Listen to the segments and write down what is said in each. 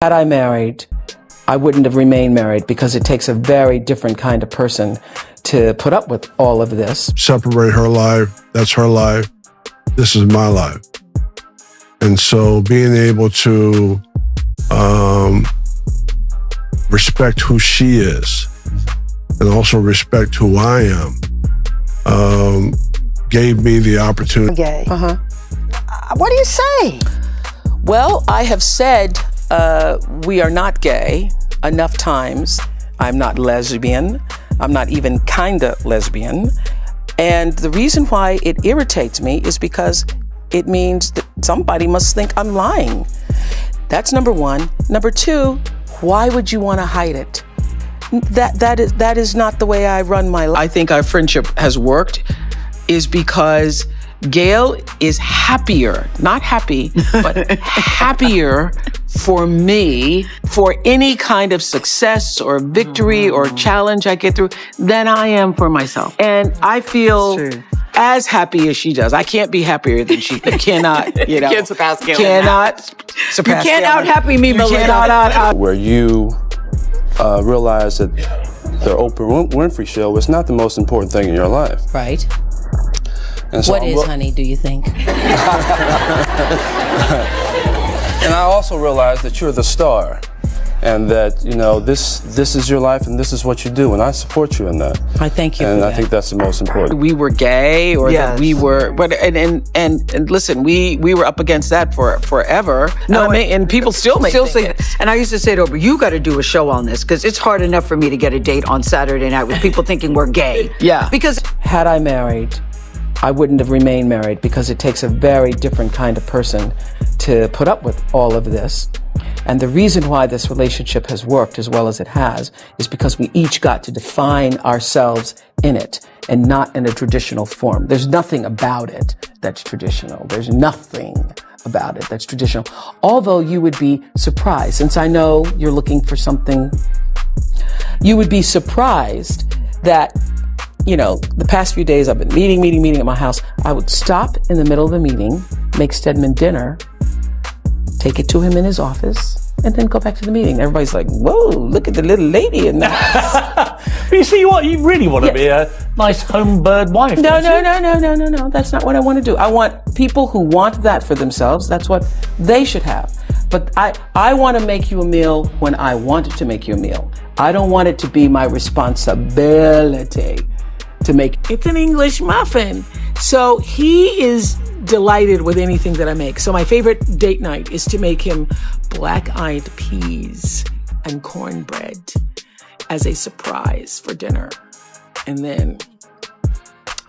Had I married, I wouldn't have remained married because it takes a very different kind of person to put up with all of this. Separate her life, that's her life, this is my life. And so being able to respect who she is and also respect who I am gave me the opportunity. Gay. What do you say? Well, I have said we are not gay enough times. I'm not lesbian. I'm not even kinda lesbian. And the reason why it irritates me is because it means that somebody must think I'm lying. That's number one. Number two, why would you want to hide it? That is not the way I run my life. I think our friendship has worked is because Gayle is happier, not happy, but happier for me, for any kind of success or victory or challenge I get through than I am for myself. And I feel as happy as she does. I can't be happier than she cannot, you know. Can't surpass Gayle. Cannot surpass You can't Gayle. out-happy me, Melinda. Where you realize that the Oprah Winfrey show is not the most important thing in your life. Right. And so what is, honey, do you think? And I also realized that you're the star and that, you know, this is your life and this is what you do, and I support you in that. I thank you and for I that. think that's the most important. We were gay, or Yes. that we were, but and listen, we were up against that for forever. No, and people still make say, and I used to say to Oprah, you got to do a show on this because it's hard enough for me to get a date on Saturday night with people thinking we're gay. Yeah. Because Had I married, I wouldn't have remained married because it takes a very different kind of person to put up with all of this. And the reason why this relationship has worked as well as it has is because we each got to define ourselves in it and not in a traditional form. There's nothing about it that's traditional. There's nothing about it that's traditional. Although you would be surprised, since I know you're looking for something, you would be surprised that, you know, the past few days I've been meeting at my house. I would stop in the middle of the meeting, make Stedman dinner, take it to him in his office, and then go back to the meeting. Everybody's like, whoa, look at the little lady in the house. You see what? You really want to be a nice home bird wife. No. don't you? That's not what I want to do. I want people who want that for themselves. That's what they should have. But I want to make you a meal when I want to make you a meal. I don't want it to be my responsibility to make. It's an English muffin. So he is delighted with anything that I make. So my favorite date night is to make him black-eyed peas and cornbread as a surprise for dinner. And then,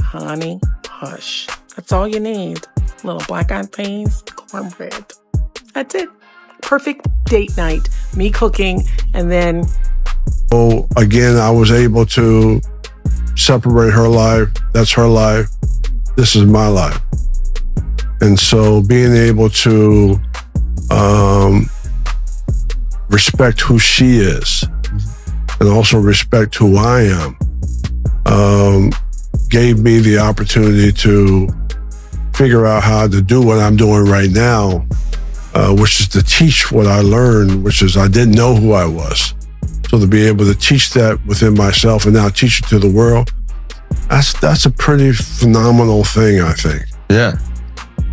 honey, hush. That's all you need. Little black-eyed peas, cornbread. That's it. Perfect date night. Me cooking, and then... So again, I was able to separate her life, that's her life, this is my life. And so being able to respect who she is and also respect who I am gave me the opportunity to figure out how to do what I'm doing right now, which is to teach what I learned, which is I didn't know who I was. So to be able to teach that within myself and now teach it to the world, that's a pretty phenomenal thing, I think. Yeah.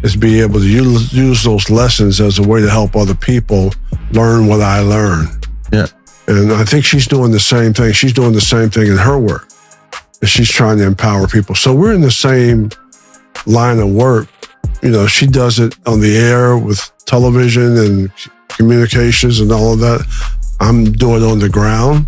Is be able to use those lessons as a way to help other people learn what I learned. Yeah. And I think she's doing the same thing. She's doing the same thing in her work. And she's trying to empower people. So we're in the same line of work. You know, she does it on the air with television and communications and all of that. I'm doing it on the ground.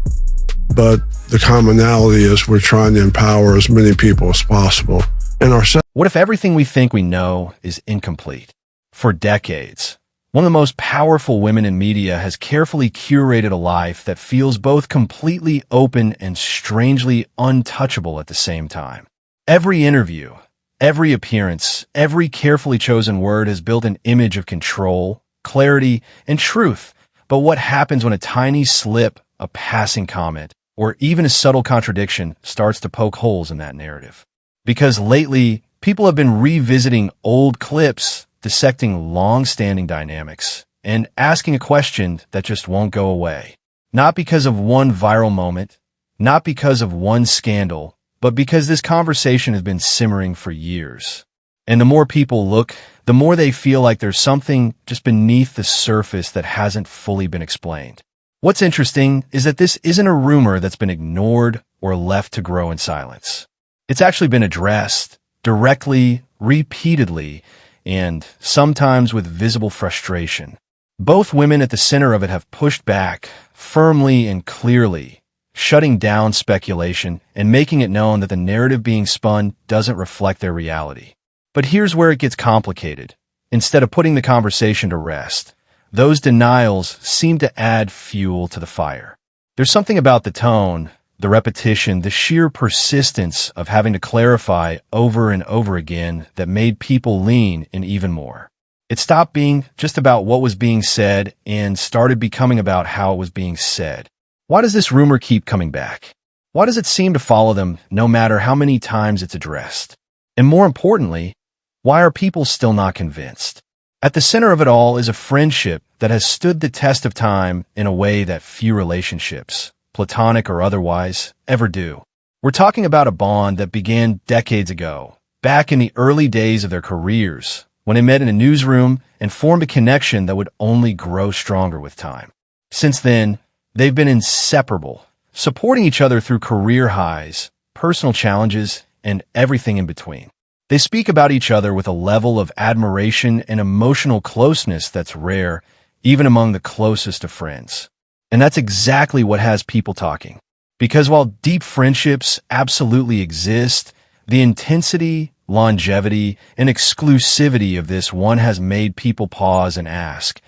But the commonality is we're trying to empower as many people as possible. And ourselves. What if everything we think we know is incomplete? For decades, one of the most powerful women in media has carefully curated a life that feels both completely open and strangely untouchable at the same time. Every interview, every appearance, every carefully chosen word has built an image of control, clarity, and truth. But what happens when a tiny slip, a passing comment, or even a subtle contradiction starts to poke holes in that narrative? Because lately, people have been revisiting old clips, dissecting long-standing dynamics, and asking a question that just won't go away. Not because of one viral moment, not because of one scandal, but because this conversation has been simmering for years. And the more people look, the more they feel like there's something just beneath the surface that hasn't fully been explained. What's interesting is that this isn't a rumor that's been ignored or left to grow in silence. It's actually been addressed directly, repeatedly, and sometimes with visible frustration. Both women at the center of it have pushed back firmly and clearly, shutting down speculation and making it known that the narrative being spun doesn't reflect their reality. But here's where it gets complicated. Instead of putting the conversation to rest, those denials seem to add fuel to the fire. There's something about the tone, the repetition, the sheer persistence of having to clarify over and over again that made people lean in even more. It stopped being just about what was being said and started becoming about how it was being said. Why does this rumor keep coming back? Why does it seem to follow them no matter how many times it's addressed? And more importantly, why are people still not convinced? At the center of it all is a friendship that has stood the test of time in a way that few relationships, platonic or otherwise, ever do. We're talking about a bond that began decades ago, back in the early days of their careers, when they met in a newsroom and formed a connection that would only grow stronger with time. Since then, they've been inseparable, supporting each other through career highs, personal challenges, and everything in between. They speak about each other with a level of admiration and emotional closeness that's rare, even among the closest of friends. And that's exactly what has people talking. Because while deep friendships absolutely exist, the intensity, longevity, and exclusivity of this one has made people pause and ask,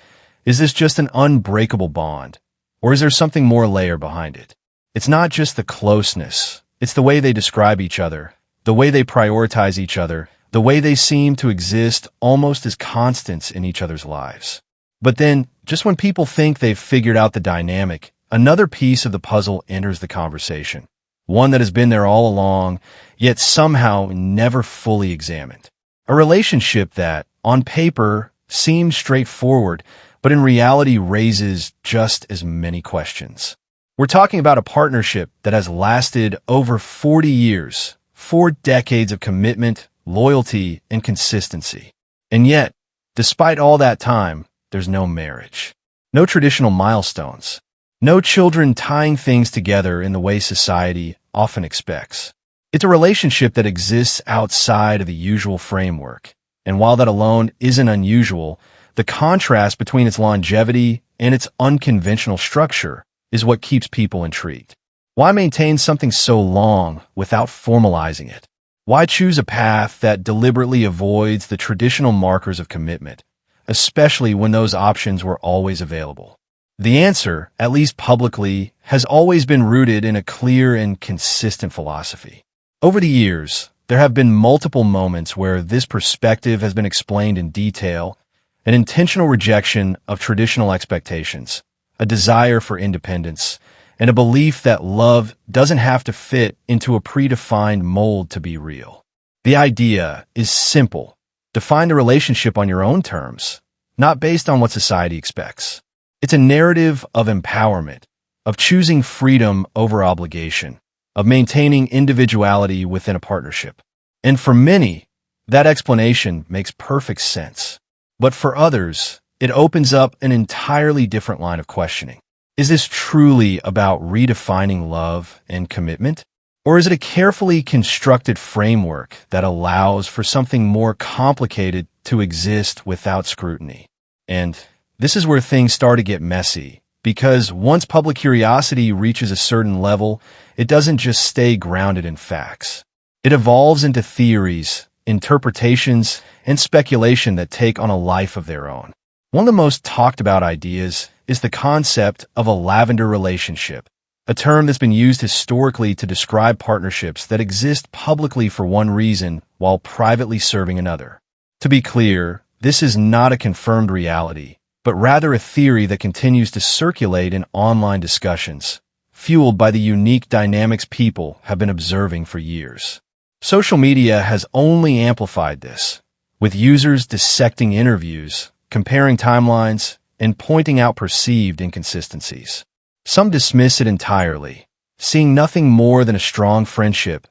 is this just an unbreakable bond? Or is there something more layer behind it? It's not just the closeness. It's the way they describe each other, the way they prioritize each other, the way they seem to exist almost as constants in each other's lives. But then, just when people think they've figured out the dynamic, another piece of the puzzle enters the conversation. One that has been there all along, yet somehow never fully examined. A relationship that, on paper, seems straightforward, but in reality raises just as many questions. We're talking about a partnership that has lasted over 40 years, 4 decades of commitment, loyalty, and consistency. And yet, despite all that time, there's no marriage, no traditional milestones, no children tying things together in the way society often expects. It's a relationship that exists outside of the usual framework. And while that alone isn't unusual, the contrast between its longevity and its unconventional structure is what keeps people intrigued. Why maintain something so long without formalizing it? Why choose a path that deliberately avoids the traditional markers of commitment, especially when those options were always available? The answer, at least publicly, has always been rooted in a clear and consistent philosophy. Over the years, there have been multiple moments where this perspective has been explained in detail, an intentional rejection of traditional expectations, a desire for independence, and a belief that love doesn't have to fit into a predefined mold to be real. The idea is simple. Define the relationship on your own terms, not based on what society expects. It's a narrative of empowerment, of choosing freedom over obligation, of maintaining individuality within a partnership. And for many, that explanation makes perfect sense. But for others, it opens up an entirely different line of questioning. Is this truly about redefining love and commitment? Or is it a carefully constructed framework that allows for something more complicated to exist without scrutiny? And this is where things start to get messy, because once public curiosity reaches a certain level, it doesn't just stay grounded in facts. It evolves into theories, interpretations, and speculation that take on a life of their own. One of the most talked about ideas is the concept of a lavender relationship, a term that's been used historically to describe partnerships that exist publicly for one reason while privately serving another. To be clear, this is not a confirmed reality, but rather a theory that continues to circulate in online discussions, fueled by the unique dynamics people have been observing for years. Social media has only amplified this, with users dissecting interviews, comparing timelines, and pointing out perceived inconsistencies. Some dismiss it entirely, seeing nothing more than a strong friendship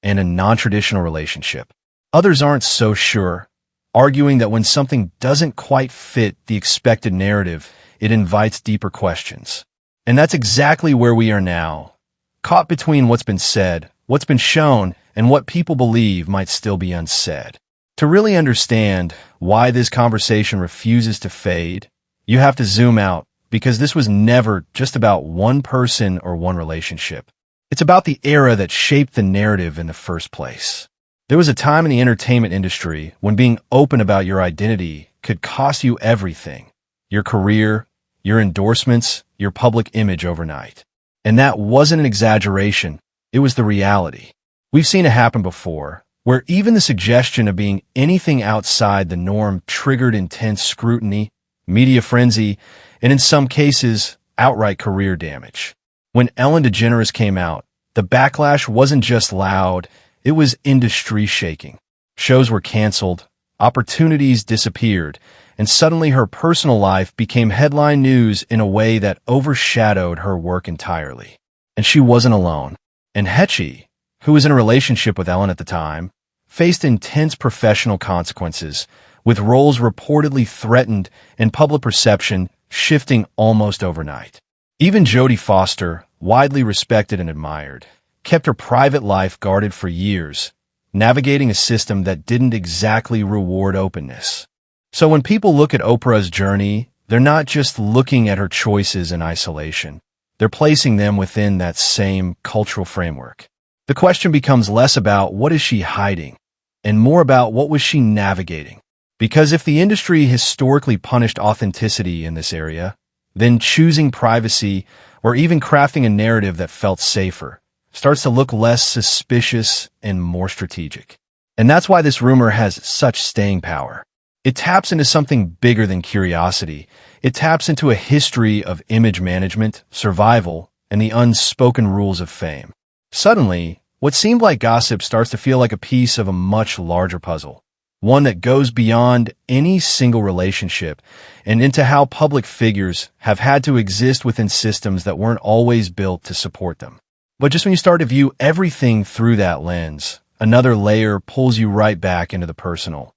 and a non-traditional relationship. Others aren't so sure, arguing that when something doesn't quite fit the expected narrative, it invites deeper questions. And that's exactly where we are now, caught between what's been said, what's been shown, and what people believe might still be unsaid. To really understand why this conversation refuses to fade, you have to zoom out, because this was never just about one person or one relationship. It's about the era that shaped the narrative in the first place. There was a time in the entertainment industry when being open about your identity could cost you everything: your career, your endorsements, your public image overnight. And that wasn't an exaggeration, it was the reality. We've seen it happen before, where even the suggestion of being anything outside the norm triggered intense scrutiny, media frenzy, and in some cases, outright career damage. When Ellen DeGeneres came out, the backlash wasn't just loud, it was industry-shaking. Shows were canceled, opportunities disappeared, and suddenly her personal life became headline news in a way that overshadowed her work entirely. And she wasn't alone. And Hetchy, who was in a relationship with Ellen at the time, faced intense professional consequences, with roles reportedly threatened and public perception shifting almost overnight. Even Jodie Foster, widely respected and admired, kept her private life guarded for years, navigating a system that didn't exactly reward openness. So when people look at Oprah's journey, they're not just looking at her choices in isolation. They're placing them within that same cultural framework. The question becomes less about what is she hiding, and more about what was she navigating. Because if the industry historically punished authenticity in this area, then choosing privacy or even crafting a narrative that felt safer starts to look less suspicious and more strategic. And that's why this rumor has such staying power. It taps into something bigger than curiosity. It taps into a history of image management, survival, and the unspoken rules of fame. Suddenly, what seemed like gossip starts to feel like a piece of a much larger puzzle, one that goes beyond any single relationship and into how public figures have had to exist within systems that weren't always built to support them. But just when you start to view everything through that lens, another layer pulls you right back into the personal.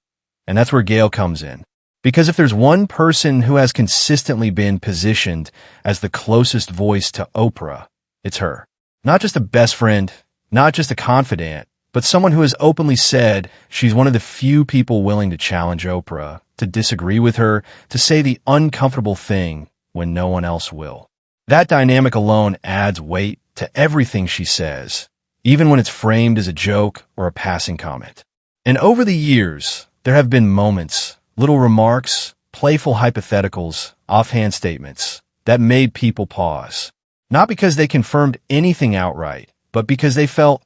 And that's where Gayle comes in. Because if there's one person who has consistently been positioned as the closest voice to Oprah, it's her. Not just a best friend, not just a confidant, but someone who has openly said she's one of the few people willing to challenge Oprah, to disagree with her, to say the uncomfortable thing when no one else will. That dynamic alone adds weight to everything she says, even when it's framed as a joke or a passing comment. And over the years, there have been moments, little remarks, playful hypotheticals, offhand statements that made people pause. Not because they confirmed anything outright, but because they felt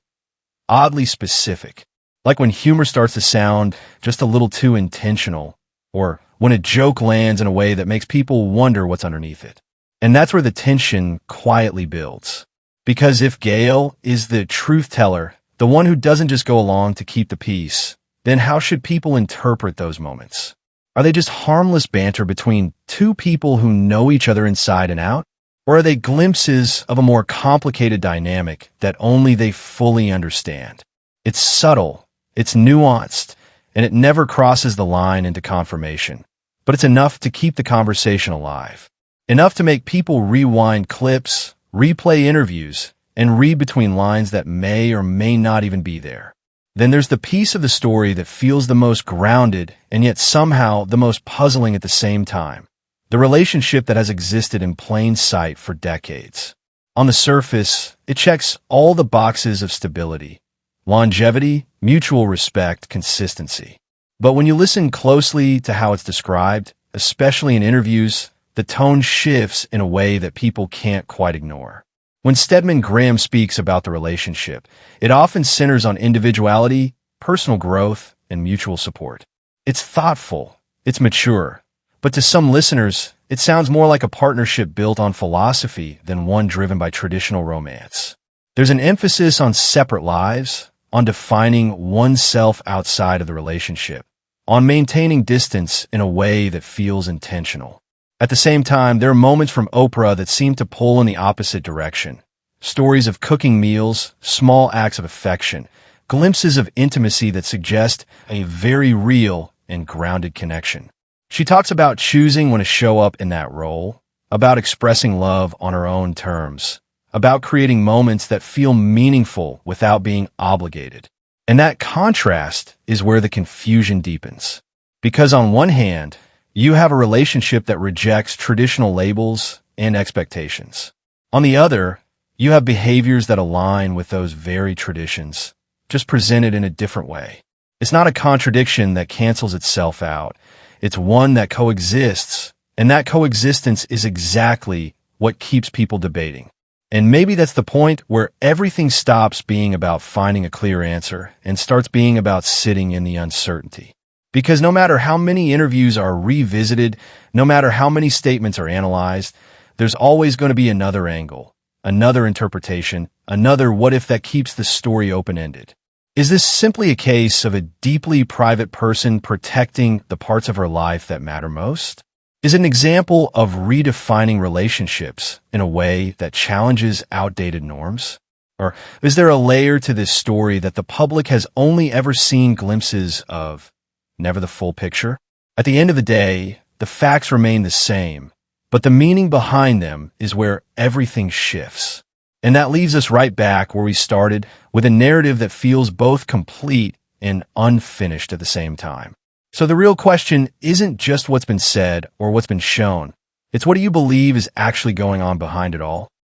oddly specific. Like when humor starts to sound just a little too intentional, or when a joke lands in a way that makes people wonder what's underneath it. And that's where the tension quietly builds. Because if Gayle is the truth teller, the one who doesn't just go along to keep the peace, then how should people interpret those moments? Are they just harmless banter between two people who know each other inside and out? Or are they glimpses of a more complicated dynamic that only they fully understand? It's subtle, it's nuanced, and it never crosses the line into confirmation. But it's enough to keep the conversation alive. Enough to make people rewind clips, replay interviews, and read between lines that may or may not even be there. Then there's the piece of the story that feels the most grounded and yet somehow the most puzzling at the same time. The relationship that has existed in plain sight for decades. On the surface, it checks all the boxes of stability, longevity, mutual respect, consistency. But when you listen closely to how it's described, especially in interviews, the tone shifts in a way that people can't quite ignore. When Stedman Graham speaks about the relationship, it often centers on individuality, personal growth, and mutual support. It's thoughtful, it's mature, but to some listeners, it sounds more like a partnership built on philosophy than one driven by traditional romance. There's an emphasis on separate lives, on defining oneself outside of the relationship, on maintaining distance in a way that feels intentional. At the same time, there are moments from Oprah that seem to pull in the opposite direction. Stories of cooking meals, small acts of affection, glimpses of intimacy that suggest a very real and grounded connection. She talks about choosing when to show up in that role, about expressing love on her own terms, about creating moments that feel meaningful without being obligated. And that contrast is where the confusion deepens. Because on one hand, you have a relationship that rejects traditional labels and expectations. On the other, you have behaviors that align with those very traditions, just presented in a different way. It's not a contradiction that cancels itself out. It's one that coexists, and that coexistence is exactly what keeps people debating. And maybe that's the point where everything stops being about finding a clear answer and starts being about sitting in the uncertainty. Because no matter how many interviews are revisited, no matter how many statements are analyzed, there's always going to be another angle, another interpretation, another what if that keeps the story open-ended. Is this simply a case of a deeply private person protecting the parts of her life that matter most? Is it an example of redefining relationships in a way that challenges outdated norms? Or is there a layer to this story that the public has only ever seen glimpses of, never the full picture? At the end of the day, the facts remain the same, but the meaning behind them is where everything shifts. And that leaves us right back where we started, with a narrative that feels both complete and unfinished at the same time. So the real question isn't just what's been said or what's been shown. It's what do you believe is actually going on behind it all?